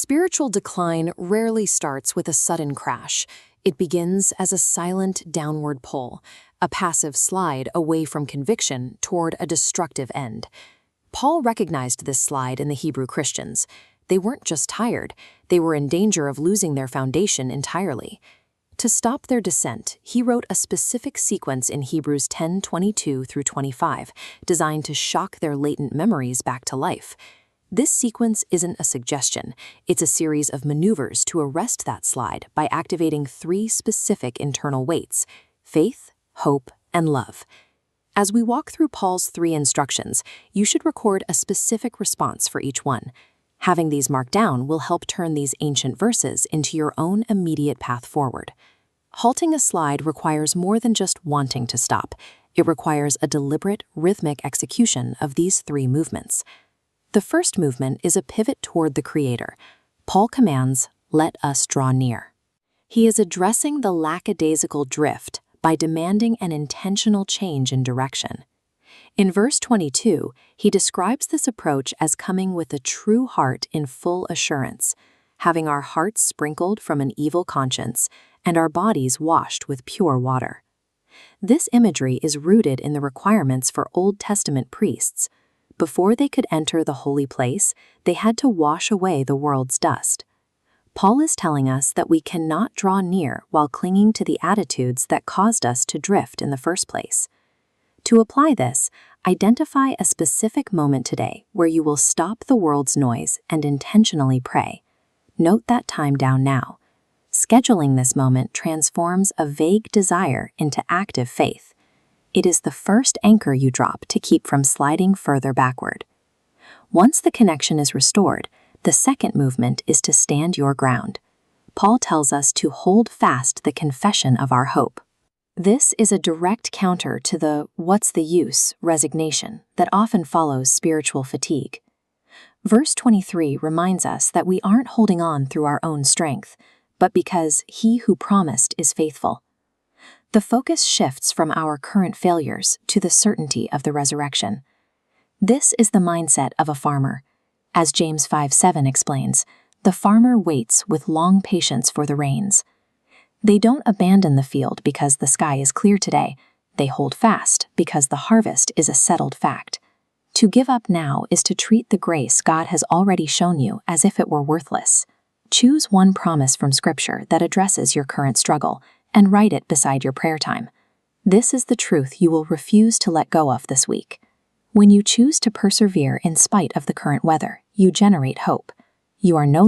Spiritual decline rarely starts with a sudden crash. It begins as a silent downward pull, a passive slide away from conviction toward a destructive end. Paul recognized this slide in the Hebrew Christians. They weren't just tired, they were in danger of losing their foundation entirely. To stop their descent, he wrote a specific sequence in Hebrews 10:22 through 25, designed to shock their latent memories back to life. This sequence isn't a suggestion, it's a series of maneuvers to arrest that slide by activating 3 specific internal weights: faith, hope, and love. As we walk through Paul's 3 instructions, you should record a specific response for each one. Having these marked down will help turn these ancient verses into your own immediate path forward. Halting a slide requires more than just wanting to stop. It requires a deliberate, rhythmic execution of these 3 movements. The first movement is a pivot toward the Creator. Paul commands, "Let us draw near." He is addressing the lackadaisical drift by demanding an intentional change in direction. In verse 22, he describes this approach as coming with a true heart in full assurance, having our hearts sprinkled from an evil conscience and our bodies washed with pure water. This imagery is rooted in the requirements for Old Testament priests. Before they could enter the holy place, they had to wash away the world's dust. Paul is telling us that we cannot draw near while clinging to the attitudes that caused us to drift in the first place. To apply this, identify a specific moment today where you will stop the world's noise and intentionally pray. Note that time down now. Scheduling this moment transforms a vague desire into active faith. It is the first anchor you drop to keep from sliding further backward. Once the connection is restored, the second movement is to stand your ground. Paul tells us to hold fast the confession of our hope. This is a direct counter to the "what's the use" resignation that often follows spiritual fatigue. Verse 23 reminds us that we aren't holding on through our own strength, but because He who promised is faithful. The focus shifts from our current failures to the certainty of the resurrection. This is the mindset of a farmer. As James 5:7 explains, the farmer waits with long patience for the rains. They don't abandon the field because the sky is clear today. They hold fast because the harvest is a settled fact. To give up now is to treat the grace God has already shown you as if it were worthless. Choose one promise from Scripture that addresses your current struggle and write it beside your prayer time. This is the truth you will refuse to let go of this week. When you choose to persevere in spite of the current weather, you generate hope. You are no